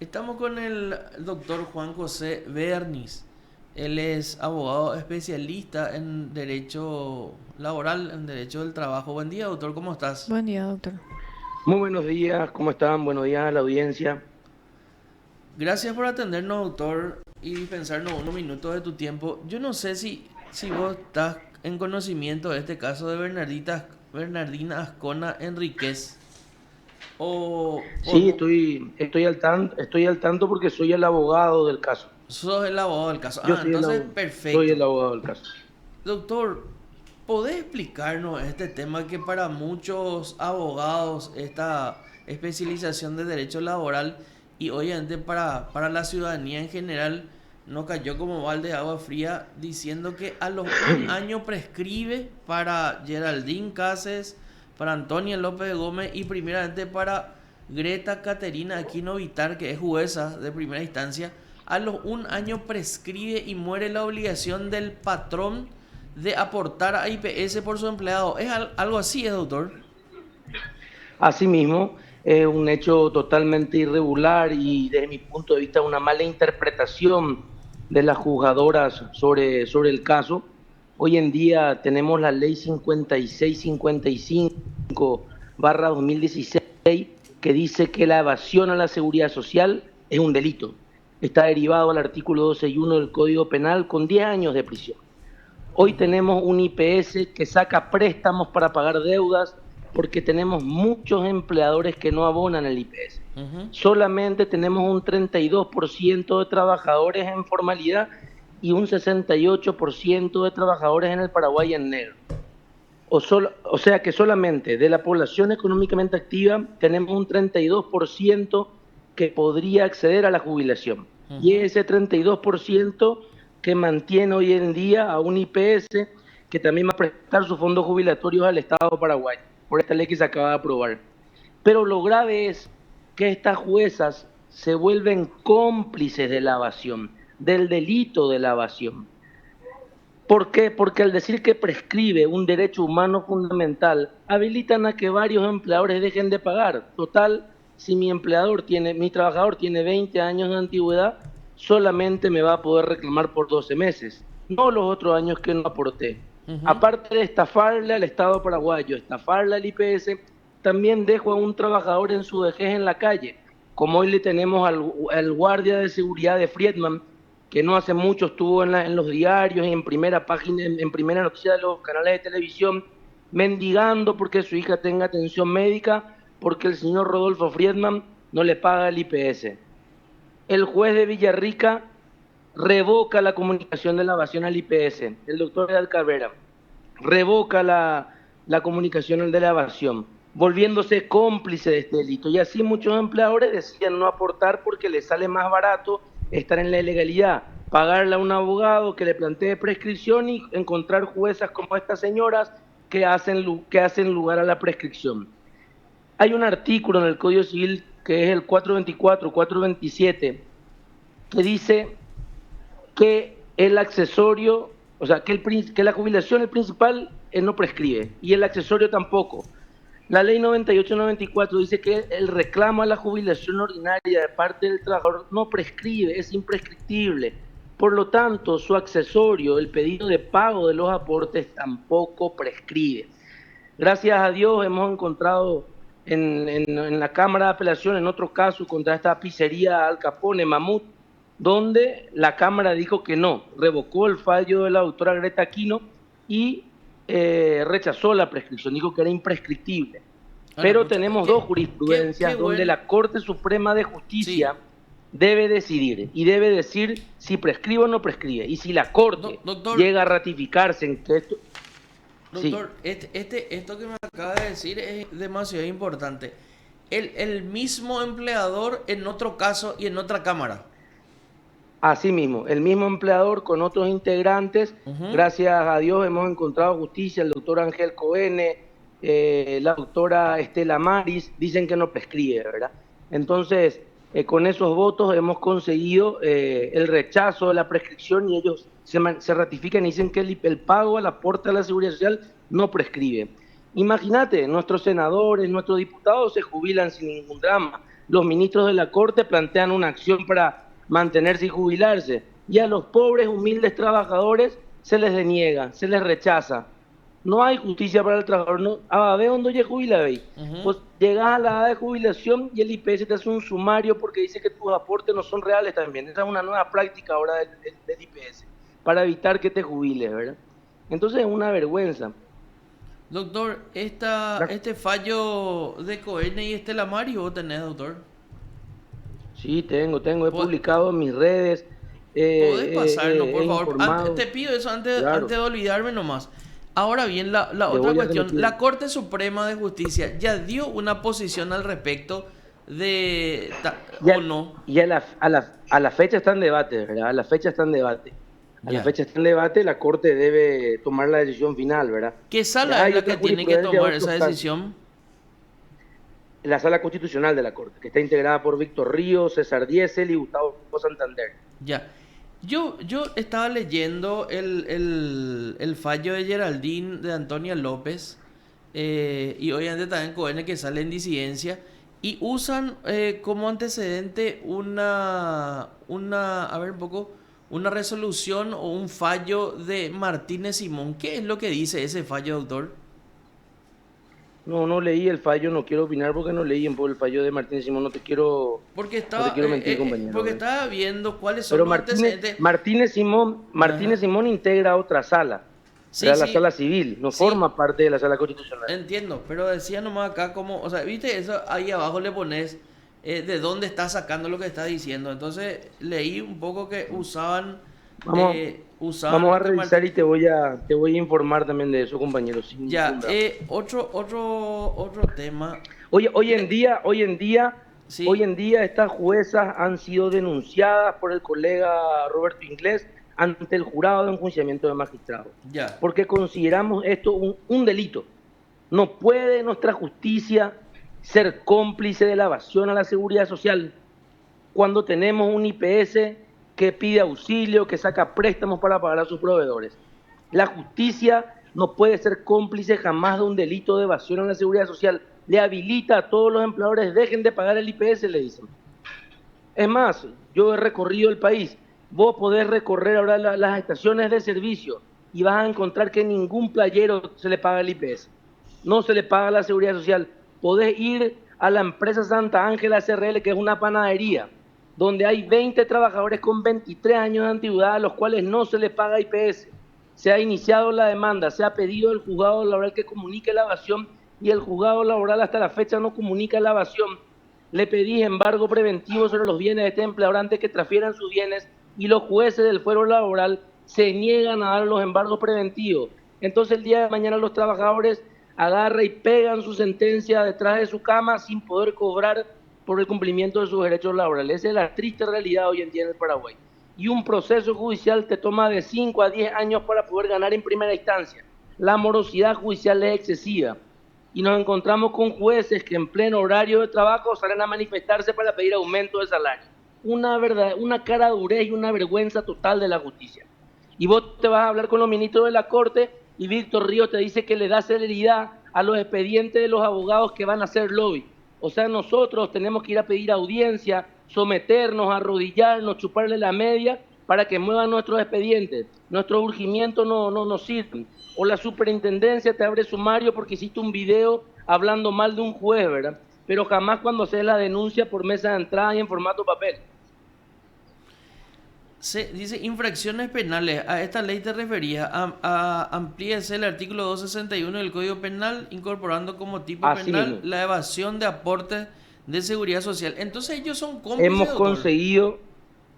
Estamos con el doctor Juan José Bernis. Él es abogado especialista en derecho laboral, en derecho del trabajo. Buen día, doctor, ¿cómo estás? Buen día, doctor. Muy buenos días, ¿cómo están? Buenos días a la audiencia. Gracias por atendernos, doctor, y dispensarnos unos minutos de tu tiempo. Yo no sé si vos estás en conocimiento de este caso de Bernardina Ascona Enríquez o Sí, no. estoy al tanto porque soy el abogado del caso. Sos el abogado del caso. Yo Ah, soy el, entonces, abo- soy perfecto. el abogado del caso. Doctor, ¿podés explicarnos este tema que para muchos abogados, esta especialización de derecho laboral y obviamente para la ciudadanía en general, no cayó como balde de agua fría diciendo que a los un año prescribe para Geraldine Cases, para Antonia López Gómez y primeramente para Greta Caterina Aquino Vitar, que es jueza de primera instancia? A los un año prescribe y muere la obligación del patrón de aportar a IPS por su empleado. ¿Es algo así, doctor? Asimismo, es un hecho totalmente irregular y desde mi punto de vista una mala interpretación de las juzgadoras sobre el caso. Hoy en día tenemos la ley 5655/2016 que dice que la evasión a la seguridad social es un delito. Está derivado al artículo 12.1 del Código Penal con 10 años de prisión. Hoy tenemos un IPS que saca préstamos para pagar deudas porque tenemos muchos empleadores que no abonan el IPS. Ujú. Solamente tenemos un 32% de trabajadores en formalidad y un 68% de trabajadores en el Paraguay en negro. O sea que solamente de la población económicamente activa tenemos un 32% que podría acceder a la jubilación. Y Ujú. ese 32% que mantiene hoy en día a un IPS que también va a prestar sus fondos jubilatorios al Estado paraguayo, por esta ley que se acaba de aprobar. Pero lo grave es que estas juezas se vuelven cómplices de la evasión, del delito de la evasión. ¿Por qué? Porque al decir que prescribe un derecho humano fundamental, habilitan a que varios empleadores dejen de pagar. Total, si mi trabajador tiene 20 años de antigüedad, solamente me va a poder reclamar por 12 meses, no los otros años que no aporté. Ujú. Aparte de estafarle al Estado paraguayo, estafarle al IPS, también dejo a un trabajador en su vejez en la calle, como hoy le tenemos al guardia de seguridad de Friedman, que no hace mucho estuvo en los diarios y en primera página, en primera noticia de los canales de televisión, mendigando porque su hija tenga atención médica, porque el señor Rodolfo Friedman no le paga el IPS. El juez de Villarrica revoca la comunicación de la evasión al IPS. El doctor Edad Cabrera revoca la comunicación de la evasión, volviéndose cómplice de este delito. Y así muchos empleadores decían no aportar porque les sale más barato estar en la ilegalidad, pagarle a un abogado que le plantee prescripción y encontrar juezas como estas señoras que hacen lugar a la prescripción. Hay un artículo en el Código Civil que es el 424, 427, que dice que el accesorio, o sea, que la jubilación, el principal, no prescribe, y el accesorio tampoco. La ley 98-94 dice que el reclamo a la jubilación ordinaria de parte del trabajador no prescribe, es imprescriptible. Por lo tanto, su accesorio, el pedido de pago de los aportes, tampoco prescribe. Gracias a Dios hemos encontrado en la Cámara de Apelación, en otro caso, contra esta pizzería Al Capone, Mamut, donde la Cámara dijo que no, revocó el fallo de la doctora Greta Aquino y rechazó la prescripción, dijo que era imprescriptible. Bueno, Pero escucha, tenemos dos qué jurisprudencias donde buen. la Corte Suprema de Sí, Justicia debe decidir y debe decir si prescribe o no prescribe. Y si la Corte doctor, llega a ratificarse en que esto... doctor, Sí, esto que me acaba de decir es demasiado importante. El mismo empleador en otro caso y en otra cámara. así mismo, el mismo empleador con otros integrantes, Ujú. gracias a Dios hemos encontrado justicia, el doctor Ángel Coene, la doctora Estela Maris, dicen que no prescribe, ¿verdad? Entonces, con esos votos hemos conseguido el rechazo de la prescripción y ellos se ratifican y dicen que el pago al aporte a la seguridad social no prescribe. Imagínate, nuestros senadores, nuestros diputados se jubilan sin ningún drama, los ministros de la Corte plantean una acción para mantenerse y jubilarse, y a los pobres, humildes trabajadores se les deniega, se les rechaza. No hay justicia para el trabajador. No, ver dónde ya jubila, veis. Ujú. Pues llegas a la edad de jubilación y el IPS te hace un sumario porque dice que tus aportes no son reales también. Esa es una nueva práctica ahora del IPS, para evitar que te jubiles, ¿verdad? Entonces es una vergüenza. Doctor, La- este fallo de Coene y Estela Maris, ¿vos tenés, doctor? Sí, he Po- publicado en mis redes, ¿Podés pasarnos, por he favor? Te informado, pido eso antes claro, de olvidarme nomás. Ahora bien, la le otra voy a cuestión. remitir. La Corte Suprema de Justicia ya dio una posición al respecto ¿o Ya, no? y a la fecha está en debate, ¿verdad? A la fecha está en debate. A la Ya. fecha está en debate, la Corte debe tomar la decisión final, ¿verdad? ¿Qué sala es Hay la que otra tiene que jurisprudencia de tomar esa otros casos. decisión? La Sala Constitucional de la Corte, que está integrada por Víctor Ríos, César Diesel y Gustavo Santander. Ya. Yo estaba leyendo el fallo de Geraldine de Antonia López, y obviamente también Cohen, que sale en disidencia, y usan como antecedente a ver un poco, una resolución o un fallo de Martínez Simón. ¿Qué es lo que dice ese fallo, doctor? No, no leí el fallo, no quiero opinar porque no leí el fallo de Martín Simón, no te quiero mentir, compañero. Porque estaba viendo cuáles son Pero los antecedentes. Martínez Ajá. Simón integra otra sala, Sí, era la sí, sala civil, no sí. forma parte de la Sala Constitucional. Entiendo, pero decía nomás acá como, o sea, viste eso, ahí abajo le pones de dónde está sacando lo que está diciendo. Entonces leí un poco que Vamos, usaban vamos a lo que revisar Martín. y te voy a informar también de eso, compañero, sin ningún Ya, drama. otro tema. Oye, Le- hoy sí, en día estas juezas han sido denunciadas por el colega Roberto Inglés ante el jurado de enjuiciamiento de magistrados, ya. porque consideramos esto un delito. No puede nuestra justicia ser cómplice de la evasión a la seguridad social cuando tenemos un IPS que pide auxilio, que saca préstamos para pagar a sus proveedores. La justicia no puede ser cómplice jamás de un delito de evasión a la seguridad social. Le habilita a todos los empleadores, dejen de pagar el IPS, le dicen. Es más, yo he recorrido el país. Vos podés recorrer ahora las estaciones de servicio y vas a encontrar que ningún playero se le paga el IPS. No se le paga la seguridad social. Podés ir a la empresa Santa Ángela SRL, que es una panadería, donde hay 20 trabajadores con 23 años de antigüedad a los cuales no se les paga IPS. Se ha iniciado la demanda, se ha pedido al juzgado laboral que comunique la evasión y el juzgado laboral hasta la fecha no comunica la evasión. Le pedí embargo preventivo sobre los bienes de este empleador antes que transfieran sus bienes y los jueces del fuero laboral se niegan a dar los embargos preventivos. Entonces el día de mañana los trabajadores agarran y pegan su sentencia detrás de su cama sin poder cobrar por el cumplimiento de sus derechos laborales. Esa es la triste realidad hoy en día en el Paraguay. Y un proceso judicial te toma de 5 a 10 años para poder ganar en primera instancia. La morosidad judicial es excesiva y nos encontramos con jueces que en pleno horario de trabajo salen a manifestarse para pedir aumento de salario. Una caradurez y una vergüenza total de la justicia. Y vos te vas a hablar con los ministros de la Corte y Víctor Ríos te dice que le da celeridad a los expedientes de los abogados que van a hacer lobby. O sea, nosotros tenemos que ir a pedir audiencia, someternos, arrodillarnos, chuparle la media para que muevan nuestros expedientes. Nuestros urgimientos no sirven. O la superintendencia te abre sumario porque hiciste un video hablando mal de un juez, ¿verdad? Pero jamás cuando haces la denuncia por mesa de entrada y en formato papel. Se dice infracciones penales. A esta ley te referías. Amplíese el artículo 261 del Código Penal, incorporando como tipo Así penal mismo. la evasión de aportes de seguridad social. Entonces ellos son cómplices, Hemos doctor. conseguido,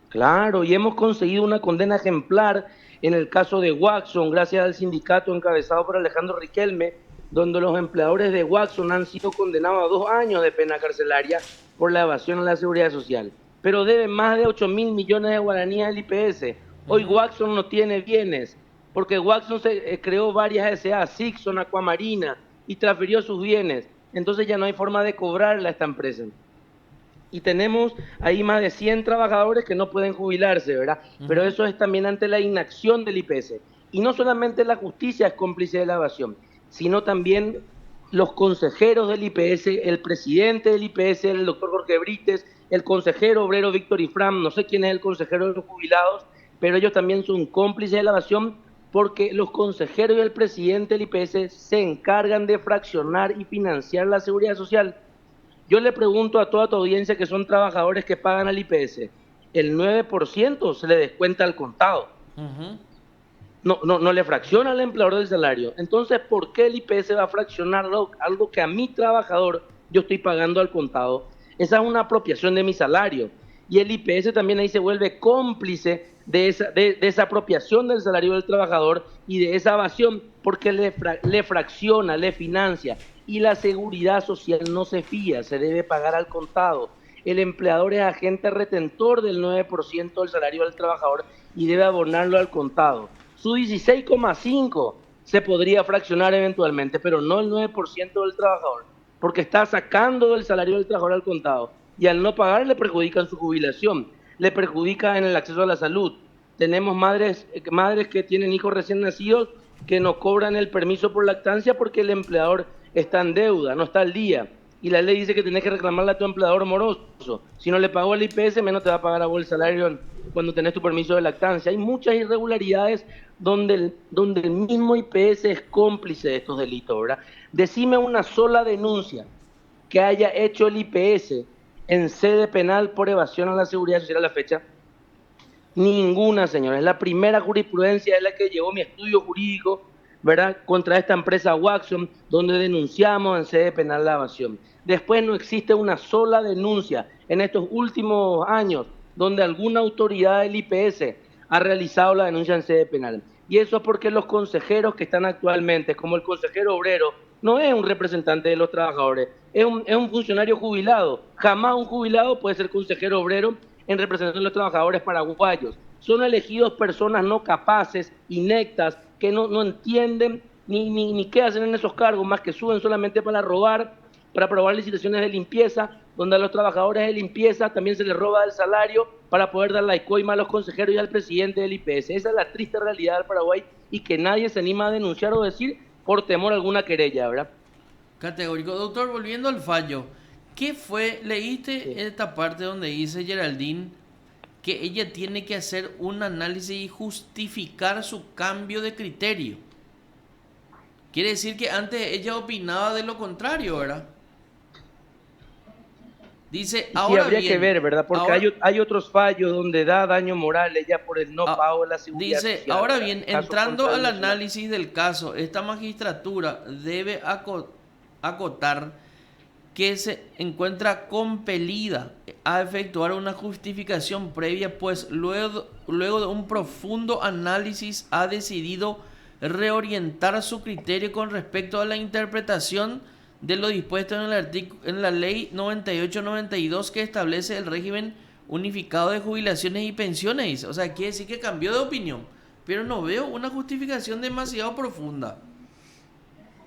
claro, y hemos conseguido una condena ejemplar en el caso de Watson, gracias al sindicato encabezado por Alejandro Riquelme, donde los empleadores de Watson han sido condenados a 2 años de pena carcelaria por la evasión a la seguridad social. Pero deben más de 8.000 millones de guaraníes al IPS. Hoy Ujú. Watson no tiene bienes, porque Watson creó varias SA, Sixon, Aquamarina, y transfirió sus bienes. Entonces ya no hay forma de cobrarle a esta empresa y tenemos ahí más de 100 trabajadores que no pueden jubilarse, ¿verdad? Pero Ujú. eso es también ante la inacción del IPS. Y no solamente la justicia es cómplice de la evasión, sino también los consejeros del IPS, el presidente del IPS, el doctor Jorge Brites, el consejero obrero Víctor Ifram, no sé quién es el consejero de los jubilados, pero ellos también son cómplices de la evasión porque los consejeros y el presidente del IPS se encargan de fraccionar y financiar la seguridad social. Yo le pregunto a toda tu audiencia que son trabajadores que pagan al IPS, el 9% se le descuenta al contado. Ujú. No le fracciona al empleador del salario. Entonces, ¿por qué el IPS va a fraccionar algo que a mi trabajador yo estoy pagando al contado? Esa es una apropiación de mi salario. Y el IPS también ahí se vuelve cómplice de esa apropiación del salario del trabajador y de esa evasión, porque le fracciona, le financia. Y la seguridad social no se fía, se debe pagar al contado. El empleador es agente retentor del 9% del salario del trabajador y debe abonarlo al contado. Su 16,5 se podría fraccionar eventualmente, pero no el 9% del trabajador, porque está sacando del salario del trabajador al contado. Y al no pagar le perjudica en su jubilación, le perjudica en el acceso a la salud. Tenemos madres que tienen hijos recién nacidos que no cobran el permiso por lactancia porque el empleador está en deuda, no está al día. Y la ley dice que tenés que reclamarle a tu empleador moroso. Si no le pagó el IPS, menos te va a pagar a vos el salario cuando tenés tu permiso de lactancia. Hay muchas irregularidades donde el mismo IPS es cómplice de estos delitos, ¿verdad? Decime una sola denuncia que haya hecho el IPS en sede penal por evasión a la seguridad social a la fecha. Ninguna, señora. Es la primera jurisprudencia, es la que llevó mi estudio jurídico, ¿verdad?, contra esta empresa Waxon, donde denunciamos en sede penal la evasión. Después no existe una sola denuncia en estos últimos años donde alguna autoridad del IPS ha realizado la denuncia en sede penal. Y eso es porque los consejeros que están actualmente, como el consejero obrero, no es un representante de los trabajadores, es un funcionario jubilado. Jamás un jubilado puede ser consejero obrero en representación de los trabajadores paraguayos. Son elegidos personas no capaces, inectas, que no entienden ni qué hacen en esos cargos, más que suben solamente para robar, para aprobar licitaciones de limpieza, donde a los trabajadores de limpieza también se les roba el salario para poder dar la coima a los consejeros y al presidente del IPS. Esa es la triste realidad del Paraguay y que nadie se anima a denunciar o decir por temor a alguna querella, ¿verdad? Categórico. Doctor, volviendo al fallo, ¿qué fue? Leíste esta parte donde dice Geraldine que ella tiene que hacer un análisis y justificar su cambio de criterio. Quiere decir que antes ella opinaba de lo contrario, ¿verdad? Dice, Y sí, ahora habría que bien, ver, ¿verdad? Porque ahora, hay otros fallos donde da daño moral ella por el no pago de la seguridad dice, social, ahora ¿verdad? bien, Caso entrando contra al el nacional. análisis del caso, esta magistratura debe acotar que se encuentra compelida a efectuar una justificación previa, pues luego de un profundo análisis ha decidido reorientar su criterio con respecto a la interpretación de lo dispuesto en la ley 98-92 que establece el régimen unificado de jubilaciones y pensiones. O sea, quiere decir que cambió de opinión, pero no veo una justificación demasiado profunda.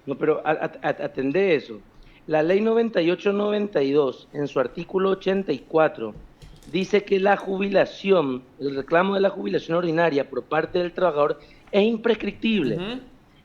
No, pero atendé eso. La ley 98-92, en su artículo 84, dice que la jubilación, el reclamo de la jubilación ordinaria por parte del trabajador es imprescriptible. Ujú.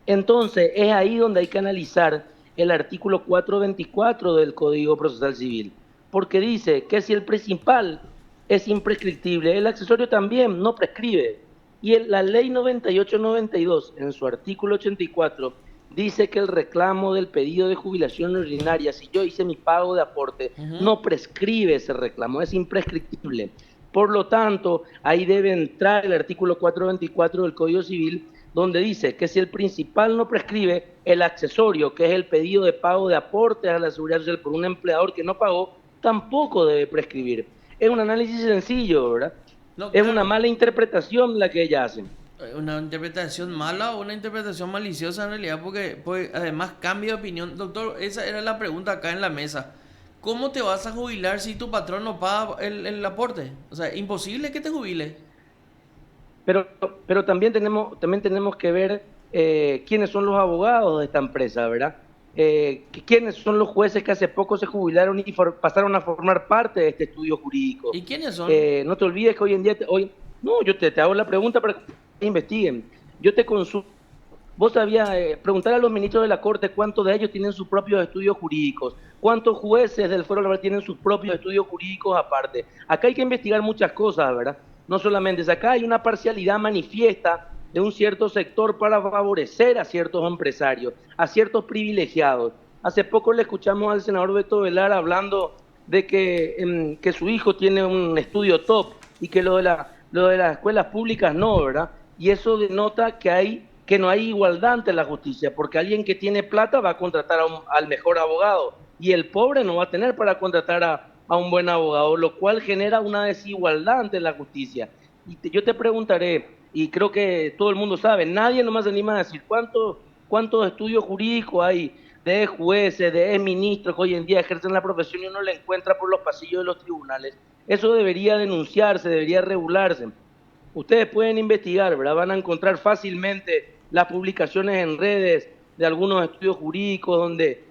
Entonces, es ahí donde hay que analizar el artículo 424 del Código Procesal Civil, porque dice que si el principal es imprescriptible, el accesorio también no prescribe. Y la ley 98-92, en su artículo 84, dice que el reclamo del pedido de jubilación ordinaria, si yo hice mi pago de aporte, Ujú. no prescribe ese reclamo, es imprescriptible. Por lo tanto, ahí debe entrar el artículo 424 del Código Civil, donde dice que si el principal no prescribe, el accesorio, que es el pedido de pago de aportes a la seguridad social por un empleador que no pagó, tampoco debe prescribir. Es un análisis sencillo, ¿verdad? No, Es una claro. mala interpretación la que ella hace. Una interpretación mala o una interpretación maliciosa en realidad, porque además cambia de opinión. Doctor, esa era la pregunta acá en la mesa. ¿Cómo te vas a jubilar si tu patrón no paga el aporte? O sea, imposible que te jubile. Pero, pero también tenemos que ver quiénes son los abogados de esta empresa, ¿verdad? Quiénes son los jueces que hace poco se jubilaron y pasaron a formar parte de este estudio jurídico. ¿Y quiénes son? No te olvides que hoy en día, no, yo te hago la pregunta para que investiguen. Yo te consulto Vos sabías, preguntar a los ministros de la Corte cuántos de ellos tienen sus propios estudios jurídicos, cuántos jueces del Fuero Laboral tienen sus propios estudios jurídicos aparte. Acá hay que investigar muchas cosas, ¿verdad? No solamente eso, acá hay una parcialidad manifiesta de un cierto sector para favorecer a ciertos empresarios, a ciertos privilegiados. Hace poco le escuchamos al senador Beto Velar hablando de que su hijo tiene un estudio top y que lo de las escuelas públicas no, ¿verdad? Y eso denota que no hay igualdad ante la justicia, porque alguien que tiene plata va a contratar al mejor abogado y el pobre no va a tener para contratar a un buen abogado, lo cual genera una desigualdad ante la justicia. Yo te preguntaré, y creo que todo el mundo sabe, nadie nomás se anima a decir cuántos estudios jurídicos hay de jueces, de ministros que hoy en día ejercen la profesión y uno la encuentra por los pasillos de los tribunales. Eso debería denunciarse, debería regularse. Ustedes pueden investigar, ¿verdad? Van a encontrar fácilmente las publicaciones en redes de algunos estudios jurídicos donde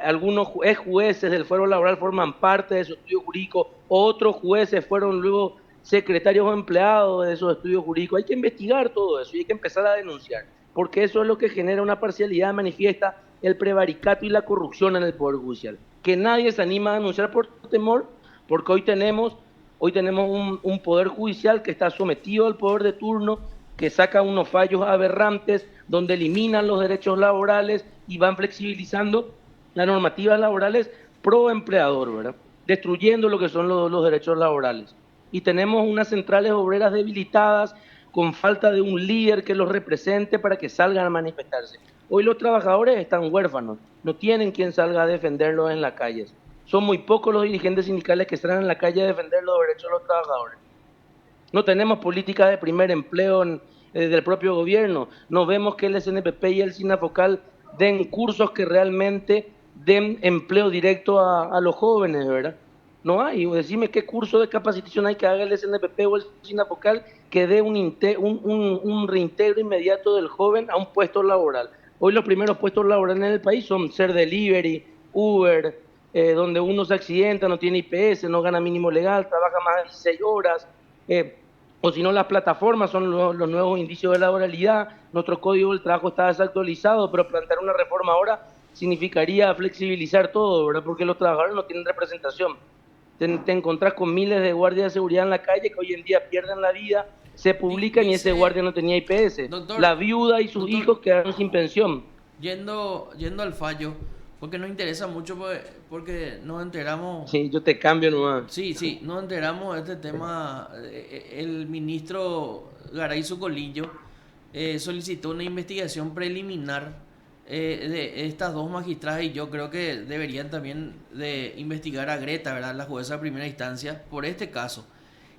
algunos ex jueces del Fuero Laboral forman parte de esos estudios jurídicos, otros jueces fueron luego secretarios o empleados de esos estudios jurídicos. Hay que investigar todo eso y hay que empezar a denunciar, porque eso es lo que genera una parcialidad manifiesta, el prevaricato y la corrupción en el Poder Judicial, que nadie se anima a denunciar por temor, porque hoy tenemos un Poder Judicial que está sometido al poder de turno, que saca unos fallos aberrantes, donde eliminan los derechos laborales y van flexibilizando las normativas laborales pro empleador, ¿verdad? Destruyendo lo que son los derechos laborales. Y tenemos unas centrales obreras debilitadas, con falta de un líder que los represente para que salgan a manifestarse. Hoy los trabajadores están huérfanos, no tienen quien salga a defenderlos en las calles. Son muy pocos los dirigentes sindicales que salen en la calle a defender los derechos de los trabajadores. No tenemos políticas de primer empleo del propio gobierno. No vemos que el SNPP y el SINAFOCAL den cursos que realmente den empleo directo a los jóvenes, ¿verdad? No hay. Decime qué curso de capacitación hay que haga el SNPP o el SINAFOCAL que dé un reintegro inmediato del joven a un puesto laboral. Hoy los primeros puestos laborales en el país son ser delivery, Uber, donde uno se accidenta, no tiene IPS, no gana mínimo legal, trabaja más de 16 horas, o si no las plataformas son los nuevos indicios de laboralidad. Nuestro código del trabajo está desactualizado, pero plantear una reforma ahora significaría flexibilizar todo, ¿verdad? Porque los trabajadores no tienen representación. Te encontrás con miles de guardias de seguridad en la calle que hoy en día pierden la vida, se publican y ese guardia no tenía IPS. Doctor, la viuda y sus hijos quedaron sin pensión. Yendo al fallo, porque nos interesa mucho, porque nos enteramos... Sí, yo te cambio nomás. Sí, nos enteramos de este tema. El ministro Garay Zucolillo solicitó una investigación preliminar de estas dos magistradas, y yo creo que deberían también de investigar a Greta, ¿verdad?, la jueza de primera instancia, por este caso.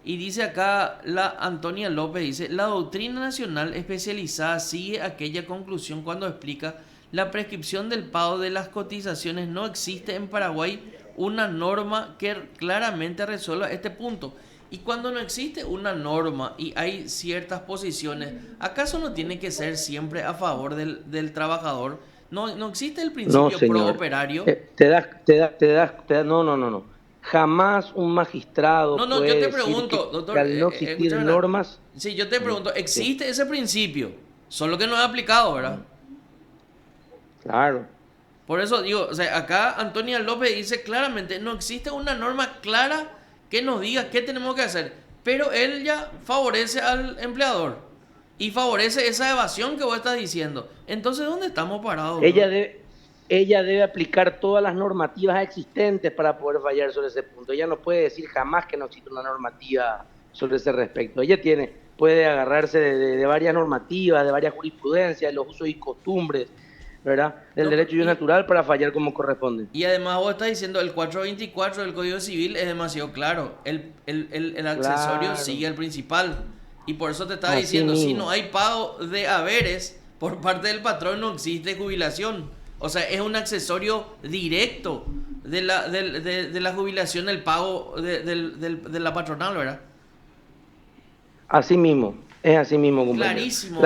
Y dice acá, la Antonia López dice: la doctrina nacional especializada sigue aquella conclusión cuando explica la prescripción del pago de las cotizaciones. No existe en Paraguay una norma que claramente resuelva este punto. Y cuando no existe una norma y hay ciertas posiciones, ¿acaso no tiene que ser siempre a favor del trabajador? No existe el principio pro operario. No. Jamás un magistrado yo te pregunto, doctor, que al no existir normas... Sí, yo te pregunto, ¿existe ese principio? Solo que no es aplicado, ¿verdad? Claro. Por eso digo, o sea, acá Antonia López dice claramente, no existe una norma clara que nos diga qué tenemos que hacer, pero él ya favorece al empleador y favorece esa evasión que vos estás diciendo. Entonces, ¿dónde estamos parados? Ella debe aplicar todas las normativas existentes para poder fallar sobre ese punto. Ella no puede decir jamás que no existe una normativa sobre ese respecto. Ella puede agarrarse de varias normativas, de varias jurisprudencias, de los usos y costumbres, ¿verdad?, del derecho natural para fallar como corresponde. Y además vos estás diciendo, el 424 del Código Civil es demasiado claro. El accesorio sigue al principal. Y por eso te estaba diciendo, si no hay pago de haberes por parte del patrón, no existe jubilación. O sea, es un accesorio directo de la jubilación, el pago de la patronal, ¿verdad? Así mismo, es así mismo, compañero. Clarísimo.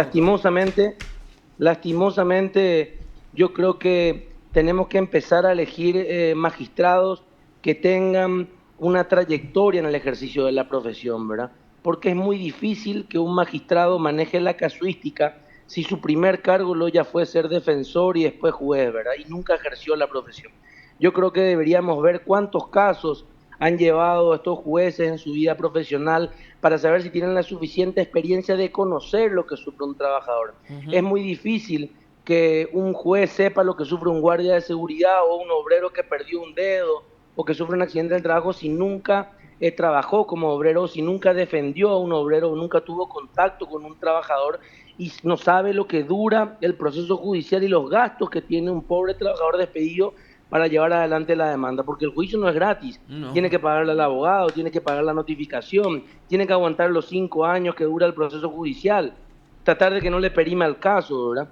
Lastimosamente, yo creo que tenemos que empezar a elegir magistrados que tengan una trayectoria en el ejercicio de la profesión, ¿verdad? Porque es muy difícil que un magistrado maneje la casuística si su primer cargo lo ya fue ser defensor y después juez, ¿verdad? Y nunca ejerció la profesión. Yo creo que deberíamos ver cuántos casos han llevado estos jueces en su vida profesional para saber si tienen la suficiente experiencia de conocer lo que sufre un trabajador. Es Ujú. muy difícil que un juez sepa lo que sufre un guardia de seguridad o un obrero que perdió un dedo o que sufre un accidente del trabajo si nunca trabajó como obrero, si nunca defendió a un obrero, o nunca tuvo contacto con un trabajador y no sabe lo que dura el proceso judicial y los gastos que tiene un pobre trabajador despedido para llevar adelante la demanda, porque el juicio no es gratis, tiene No. que pagarle al abogado, tiene que pagar la notificación, tiene que aguantar los 5 años que dura el proceso judicial, tratar de que no le perima el caso, ¿verdad?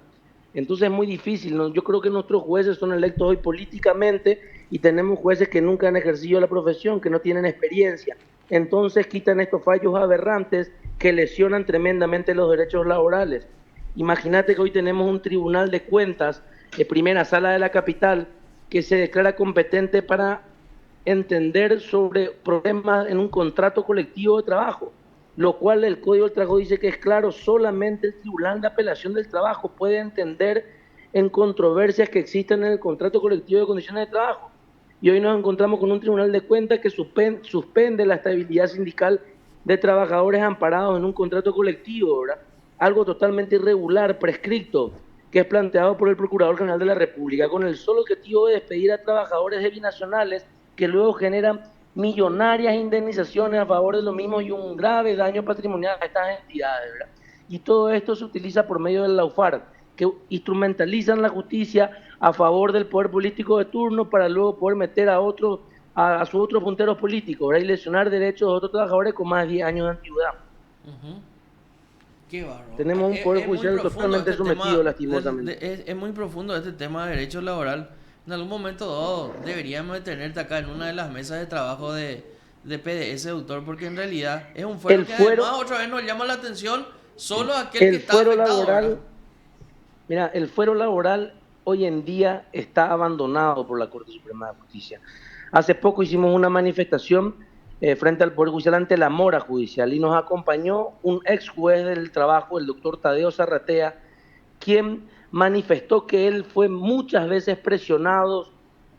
Entonces es muy difícil, ¿no? Yo creo que nuestros jueces son electos hoy políticamente y tenemos jueces que nunca han ejercido la profesión, que no tienen experiencia. Entonces quitan estos fallos aberrantes que lesionan tremendamente los derechos laborales. Imagínate que hoy tenemos un tribunal de cuentas de primera sala de la capital que se declara competente para entender sobre problemas en un contrato colectivo de trabajo, lo cual el Código del Trabajo dice que es claro, solamente el Tribunal de Apelación del Trabajo puede entender en controversias que existen en el contrato colectivo de condiciones de trabajo. Y hoy nos encontramos con un Tribunal de Cuentas que suspende la estabilidad sindical de trabajadores amparados en un contrato colectivo, ¿verdad? Algo totalmente irregular, prescripto, que es planteado por el Procurador General de la República, con el solo objetivo de despedir a trabajadores de binacionales que luego generan millonarias indemnizaciones a favor de lo mismo y un grave daño patrimonial a estas entidades, ¿verdad? Y todo esto se utiliza por medio del Laufar, que instrumentalizan la justicia a favor del poder político de turno para luego poder meter a sus otros punteros políticos, ¿verdad? Y lesionar derechos de otros trabajadores con más de 10 años de antigüedad. Ujú. Qué bárbaro. Tenemos un poder Muy judicial profundo totalmente este sometido, tema, lastimosamente. es muy profundo este tema de derecho laboral. En algún momento dado deberíamos de tenerte acá en una de las mesas de trabajo de PDS, doctor, porque en realidad es un fuero El que además fuero, otra vez nos llama la atención solo aquel que el está fuero afectado, ¿verdad? laboral Mira, el fuero laboral hoy en día está abandonado por la Corte Suprema de Justicia. Hace poco hicimos una manifestación frente al Poder Judicial ante la mora judicial y nos acompañó un ex juez del trabajo, el doctor Tadeo Zarratea, quien manifestó que él fue muchas veces presionado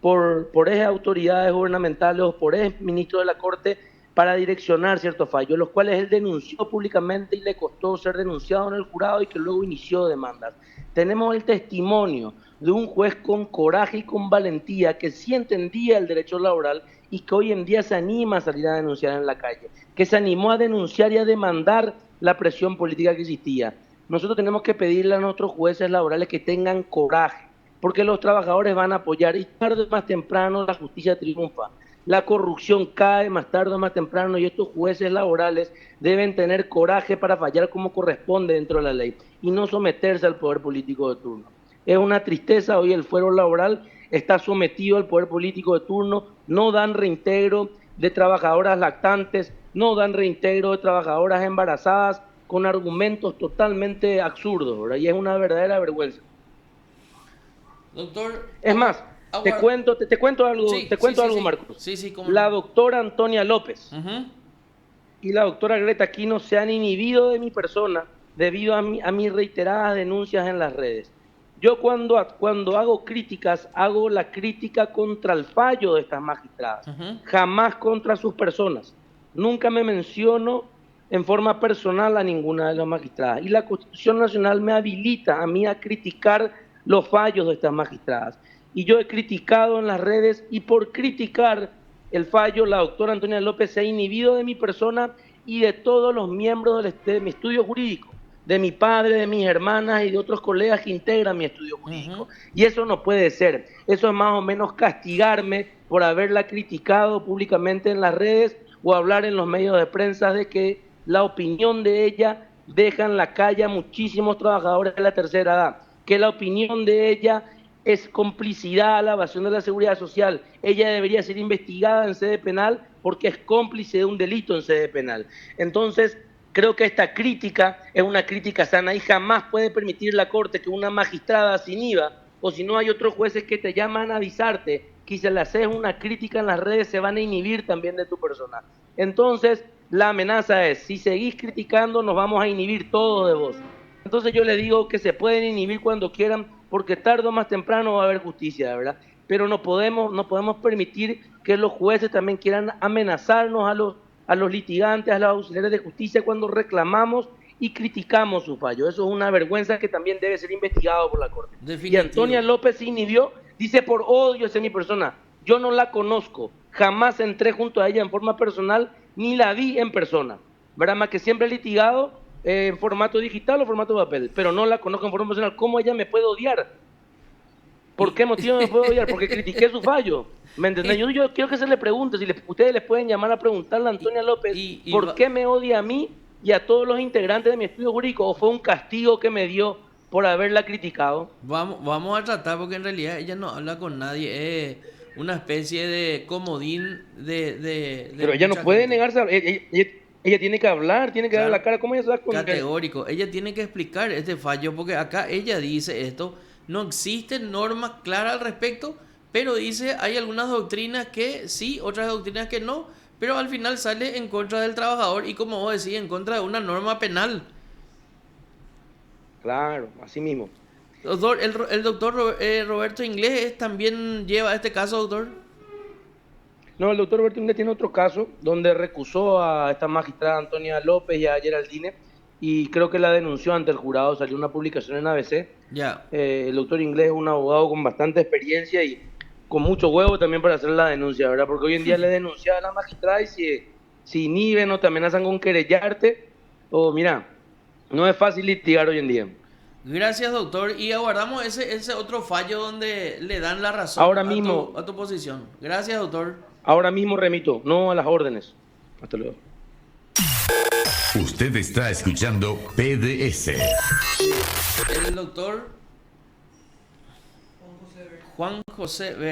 por ex autoridades gubernamentales o por ex ministros de la Corte para direccionar ciertos fallos, los cuales él denunció públicamente y le costó ser denunciado en el jurado y que luego inició demandas. Tenemos el testimonio de un juez con coraje y con valentía que sí entendía el derecho laboral y que hoy en día se anima a salir a denunciar en la calle, que se animó a denunciar y a demandar la presión política que existía. Nosotros tenemos que pedirle a nuestros jueces laborales que tengan coraje, porque los trabajadores van a apoyar y tarde o más temprano la justicia triunfa. La corrupción cae más tarde o más temprano y estos jueces laborales deben tener coraje para fallar como corresponde dentro de la ley y no someterse al poder político de turno. Es una tristeza, hoy el fuero laboral está sometido al poder político de turno, no dan reintegro de trabajadoras lactantes, no dan reintegro de trabajadoras embarazadas con argumentos totalmente absurdos, ¿verdad? Y es una verdadera vergüenza. Doctor, Es más, aguarda. Sí, te sí, cuento sí, algo, sí. Marcos. Sí, sí, cómo La no. doctora Antonia López Ujú. y la doctora Greta Aquino se han inhibido de mi persona debido a mis reiteradas denuncias en las redes. Yo cuando hago críticas, hago la crítica contra el fallo de estas magistradas, Ujú. jamás contra sus personas. Nunca me menciono en forma personal a ninguna de las magistradas. Y la Constitución Nacional me habilita a mí a criticar los fallos de estas magistradas. Y yo he criticado en las redes y por criticar el fallo, la doctora Antonia López se ha inhibido de mi persona y de todos los miembros de mi estudio jurídico, de mi padre, de mis hermanas y de otros colegas que integran mi estudio Ujú. jurídico. Y eso no puede ser. Eso es más o menos castigarme por haberla criticado públicamente en las redes o hablar en los medios de prensa de que la opinión de ella deja en la calle a muchísimos trabajadores de la tercera edad, que la opinión de ella es complicidad a la evasión de la seguridad social. Ella debería ser investigada en sede penal porque es cómplice de un delito en sede penal. Entonces, creo que esta crítica es una crítica sana y jamás puede permitir la Corte que una magistrada se inhiba o si no hay otros jueces que te llaman a avisarte que si le haces una crítica en las redes se van a inhibir también de tu persona. Entonces, la amenaza es, si seguís criticando nos vamos a inhibir todos de vos. Entonces yo les digo que se pueden inhibir cuando quieran, porque tarde o más temprano va a haber justicia, de verdad. Pero no podemos permitir que los jueces también quieran amenazarnos a los litigantes, a los auxiliares de justicia cuando reclamamos y criticamos su fallo. Eso es una vergüenza que también debe ser investigado por la Corte. Y Definitivo. Antonia López se inhibió, dice por odio hacia mi persona. Yo no la conozco, jamás entré junto a ella en forma personal, ni la vi en persona. ¿Verdad? Más que siempre he litigado en formato digital o formato papel, pero no la conozco en forma personal. ¿Cómo ella me puede odiar? ¿Por qué motivo me puede odiar? Porque critiqué su fallo. ¿Me entendés? Yo quiero que se le pregunte, si ustedes les pueden llamar a preguntarle a Antonia López por qué me odia a mí y a todos los integrantes de mi estudio jurídico, o fue un castigo que me dio por haberla criticado. Vamos a tratar, porque en realidad ella no habla con nadie, es una especie de comodín Pero de ella no mucha puede gente. negarse, ella tiene que hablar, tiene que dar la Claro, cara. ¿Cómo ella se va a esconder? categórico. Ella tiene que explicar este fallo, porque acá ella dice esto, no existen normas claras al respecto, pero dice hay algunas doctrinas que sí, otras doctrinas que no, pero al final sale en contra del trabajador y, como vos decís, en contra de una norma penal. Claro, así mismo. Doctor, el doctor Roberto Inglés también lleva este caso, doctor. No, el doctor Bertínez tiene otro caso donde recusó a esta magistrada Antonia López y a Geraldine, y creo que la denunció ante el jurado. Salió una publicación en ABC. Ya. El doctor Inglés es un abogado con bastante experiencia y con mucho huevo también para hacer la denuncia, ¿verdad? Porque hoy en día le denuncia a la magistrada y si inhiben o te amenazan con querellarte, o mira, no es fácil litigar hoy en día. Gracias, doctor. Y aguardamos ese otro fallo donde le dan la razón Ahora mismo, a tu posición. Gracias, doctor. ahora mismo remito, no a las órdenes. Hasta luego. Usted está escuchando PDS. El doctor Juan José